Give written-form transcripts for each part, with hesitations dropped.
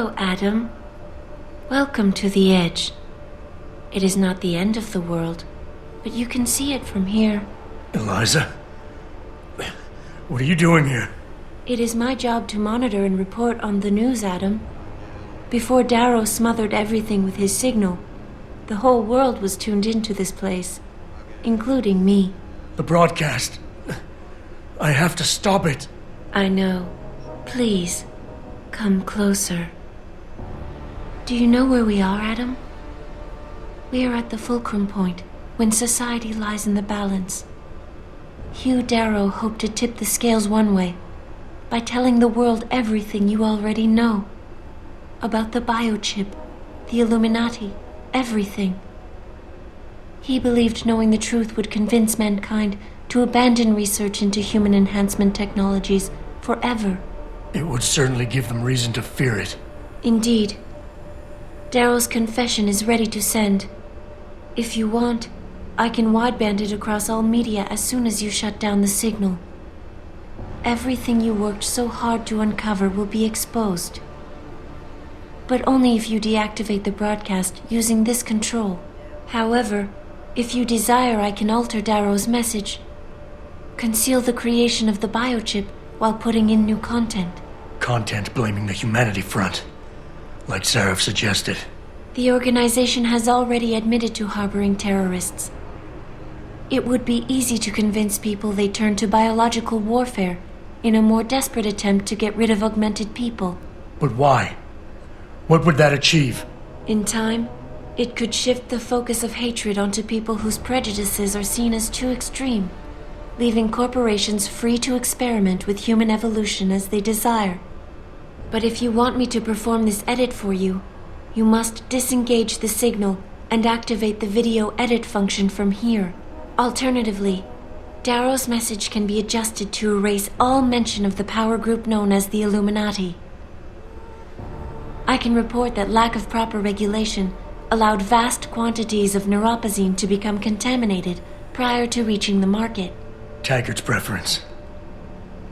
Hello, Adam. Welcome to the Edge. It is not the end of the world, but you can see it from here. Eliza? What are you doing here? It is my job to monitor and report on the news, Adam. Before Darrow smothered everything with his signal, the whole world was tuned into this place, including me. The broadcast. I have to stop it. I know. Please, come closer. Do you know where we are, Adam? We are at the fulcrum point, when society lies in the balance. Hugh Darrow hoped to tip the scales one way, by telling the world everything you already know. About the biochip, the Illuminati, everything. He believed knowing the truth would convince mankind to abandon research into human enhancement technologies forever. It would certainly give them reason to fear it. Indeed. Darrow's confession is ready to send. If you want, I can wideband it across all media as soon as you shut down the signal. Everything you worked so hard to uncover will be exposed. But only if you deactivate the broadcast using this control. However, if you desire, I can alter Darrow's message. Conceal the creation of the biochip while putting in new content. Content blaming the humanity front, like Sarif suggested. The organization has already admitted to harboring terrorists. It would be easy to convince people they turn to biological warfare in a more desperate attempt to get rid of augmented people. But why? What would that achieve? In time, it could shift the focus of hatred onto people whose prejudices are seen as too extreme, leaving corporations free to experiment with human evolution as they desire. But if you want me to perform this edit for you, you must disengage the signal and activate the video edit function from here. Alternatively, Darrow's message can be adjusted to erase all mention of the power group known as the Illuminati. I can report that lack of proper regulation allowed vast quantities of neuropozyne to become contaminated prior to reaching the market. Taggart's preference.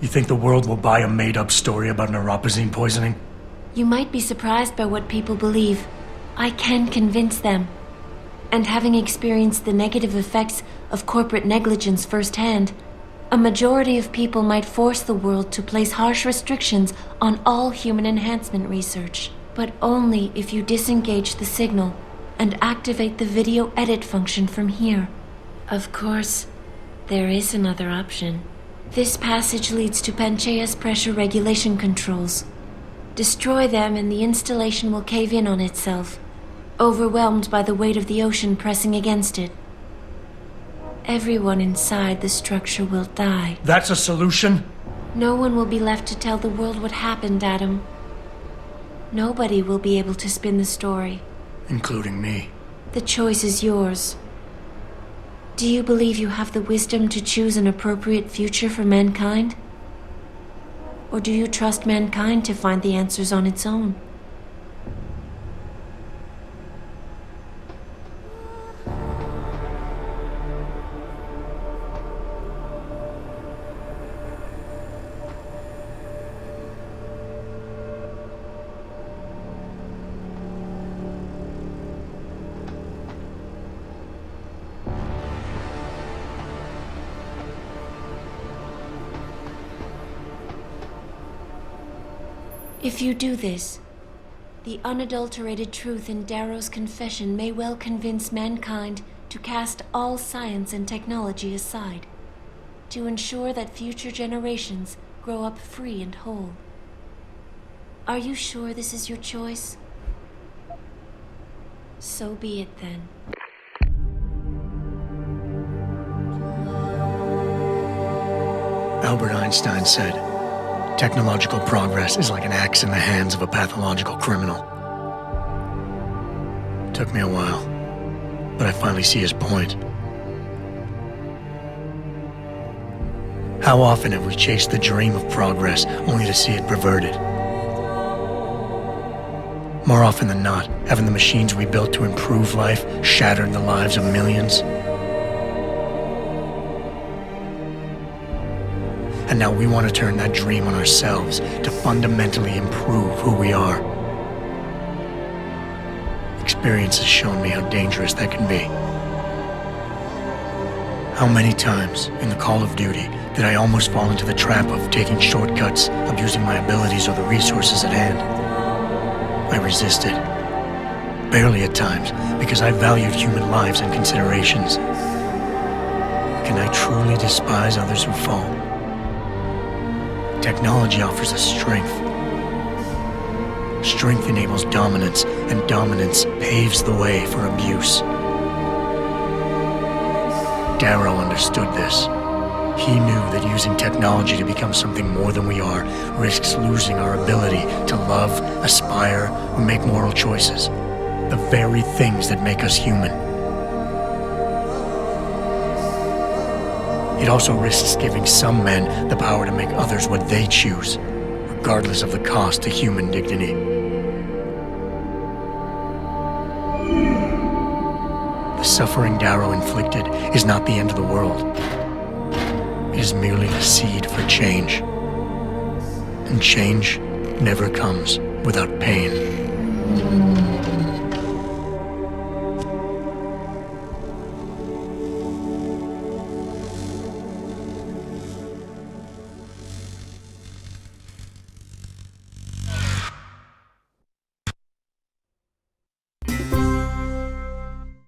You think the world will buy a made-up story about neuropozyne poisoning? You might be surprised by what people believe. I can convince them. And having experienced the negative effects of corporate negligence firsthand, a majority of people might force the world to place harsh restrictions on all human enhancement research. But only if you disengage the signal and activate the video edit function from here. Of course, there is another option. This passage leads to Panchaea's pressure regulation controls. Destroy them and the installation will cave in on itself, overwhelmed by the weight of the ocean pressing against it. Everyone inside the structure will die. That's a solution? No one will be left to tell the world what happened, Adam. Nobody will be able to spin the story. Including me. The choice is yours. Do you believe you have the wisdom to choose an appropriate future for mankind? Or do you trust mankind to find the answers on its own? If you do this, the unadulterated truth in Darrow's confession may well convince mankind to cast all science and technology aside, to ensure that future generations grow up free and whole. Are you sure this is your choice? So be it then. Albert Einstein said, technological progress is like an axe in the hands of a pathological criminal. Took me a while, but I finally see his point. How often have we chased the dream of progress only to see it perverted? More often than not, haven't the machines we built to improve life shattered the lives of millions? And now we want to turn that dream on ourselves to fundamentally improve who we are. experience has shown me how dangerous that can be. How many times in the Call of Duty did I almost fall into the trap of taking shortcuts, abusing my abilities or the resources at hand? I resisted. Barely at times, because I valued human lives and considerations. Can I truly despise others who fall? Technology offers us strength. Strength enables dominance, and dominance paves the way for abuse. Darrow understood this. He knew that using technology to become something more than we are risks losing our ability to love, aspire, or make moral choices. The very things that make us human. It also risks giving some men the power to make others what they choose, regardless of the cost to human dignity. The suffering Darrow inflicted is not the end of the world. It is merely the seed for change. And change never comes without pain.